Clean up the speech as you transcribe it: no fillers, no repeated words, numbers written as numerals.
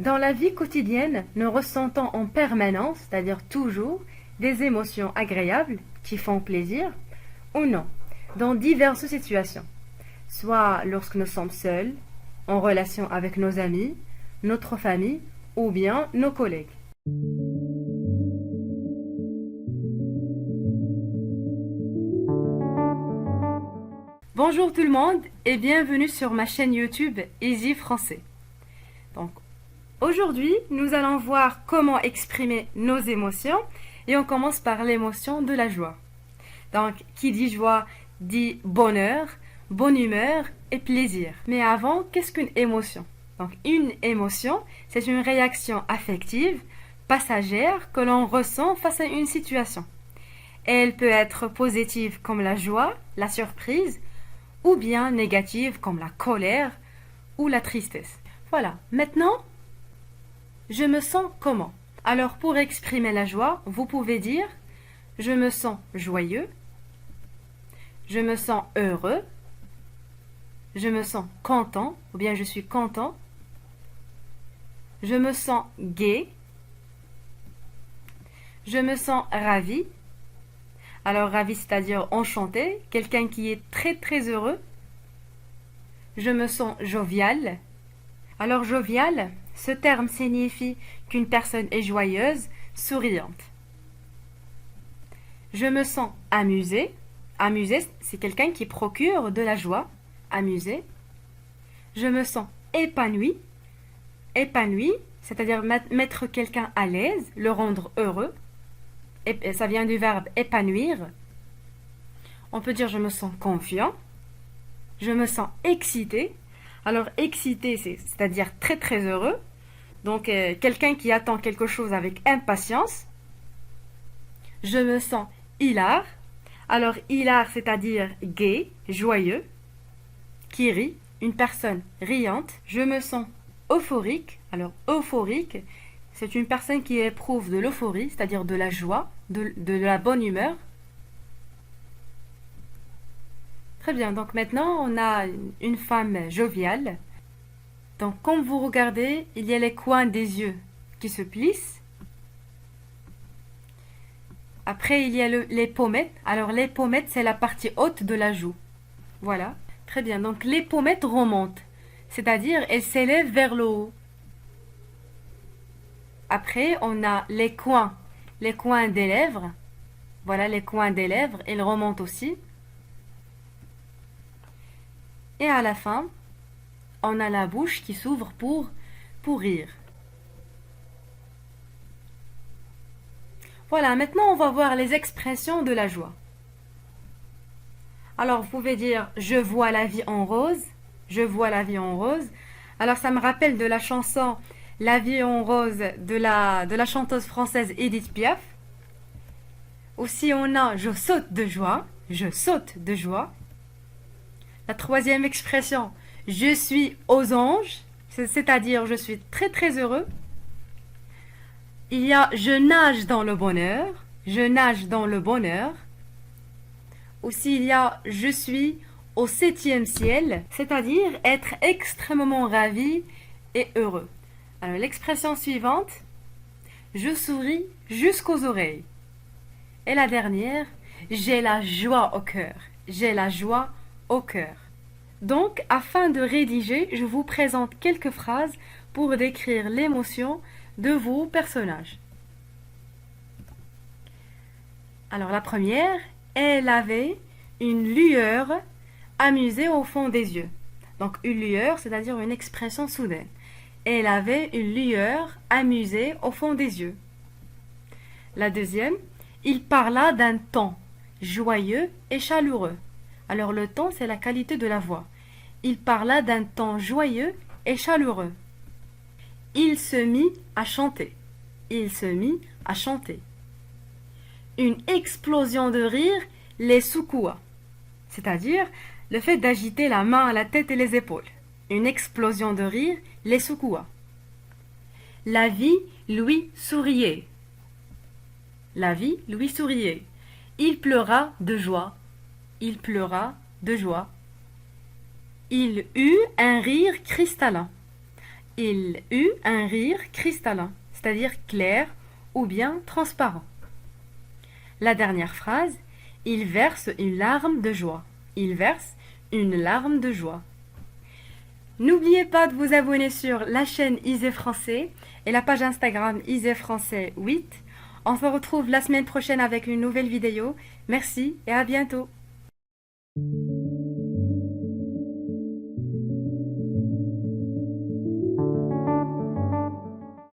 Dans la vie quotidienne, nous ressentons en permanence, c'est-à-dire toujours, des émotions agréables qui font plaisir ou non, dans diverses situations, soit lorsque nous sommes seuls, en relation avec nos amis, notre famille ou bien nos collègues. Bonjour tout le monde et bienvenue sur ma chaîne YouTube Easy Français. Donc, aujourd'hui, nous allons voir comment exprimer nos émotions et on commence par l'émotion de la joie. Donc, qui dit joie dit bonheur, bonne humeur et plaisir. Mais avant, qu'est-ce qu'une émotion? Donc, une émotion, c'est une réaction affective, passagère que l'on ressent face à une situation. Elle peut être positive comme la joie, la surprise, ou bien négative comme la colère ou la tristesse. Voilà, maintenant, je me sens comment? Alors pour exprimer la joie, vous pouvez dire je me sens joyeux, je me sens heureux, je me sens content ou bien je suis content, je me sens gai, je me sens ravi. Alors ravi, c'est-à-dire enchanté, quelqu'un qui est très très heureux. Je me sens jovial. Alors jovial, ce terme signifie qu'une personne est joyeuse, souriante. Je me sens amusé. Amusé, c'est quelqu'un qui procure de la joie. Amusé. Je me sens épanoui. Épanoui, c'est-à-dire mettre quelqu'un à l'aise, le rendre heureux. Et ça vient du verbe épanouir. On peut dire je me sens confiant, je me sens excité. Alors excité, c'est-à-dire très très heureux. Donc quelqu'un qui attend quelque chose avec impatience. Je me sens hilar. Alors hilar, c'est-à-dire gai, joyeux, qui rit, une personne riante. Je me sens euphorique. Alors euphorique, c'est une personne qui éprouve de l'euphorie, c'est-à-dire de la joie, de la bonne humeur. Très bien, donc maintenant on a une femme joviale. Donc comme vous regardez, il y a les coins des yeux qui se plissent. Après il y a les pommettes. Alors les pommettes, c'est la partie haute de la joue. Voilà, très bien, donc les pommettes remontent, c'est-à-dire elles s'élèvent vers le haut. Après, on a les coins des lèvres. Voilà, les coins des lèvres, ils remontent aussi. Et à la fin, on a la bouche qui s'ouvre pour rire. Voilà, maintenant on va voir les expressions de la joie. Alors, vous pouvez dire « je vois la vie en rose »,« je vois la vie en rose ». Alors, ça me rappelle de la chanson La vie en rose de la chanteuse française Edith Piaf. Aussi on a je saute de joie, je saute de joie. La troisième expression, je suis aux anges, c'est-à-dire je suis très très heureux. Il y a je nage dans le bonheur, je nage dans le bonheur. Aussi il y a je suis au 7e ciel, c'est-à-dire être extrêmement ravi et heureux. Alors, l'expression suivante, je souris jusqu'aux oreilles. Et la dernière, j'ai la joie au cœur. J'ai la joie au cœur. Donc, afin de rédiger, je vous présente quelques phrases pour décrire l'émotion de vos personnages. Alors, la première, elle avait une lueur amusée au fond des yeux. Donc, une lueur, c'est-à-dire une expression soudaine. Elle avait une lueur amusée au fond des yeux. La deuxième, il parla d'un ton joyeux et chaleureux. Alors le ton, c'est la qualité de la voix. Il parla d'un ton joyeux et chaleureux. Il se mit à chanter. Il se mit à chanter. Une explosion de rire les secoua. C'est-à-dire le fait d'agiter la main, la tête et les épaules. Une explosion de rire les secoua. La vie lui souriait. La vie lui souriait. Il pleura de joie. Il pleura de joie. Il eut un rire cristallin. Il eut un rire cristallin, c'est-à-dire clair ou bien transparent. La dernière phrase, il verse une larme de joie. Il verse une larme de joie. N'oubliez pas de vous abonner sur la chaîne Isée Français et la page Instagram Isée Français 8. On se retrouve la semaine prochaine avec une nouvelle vidéo. Merci et à bientôt.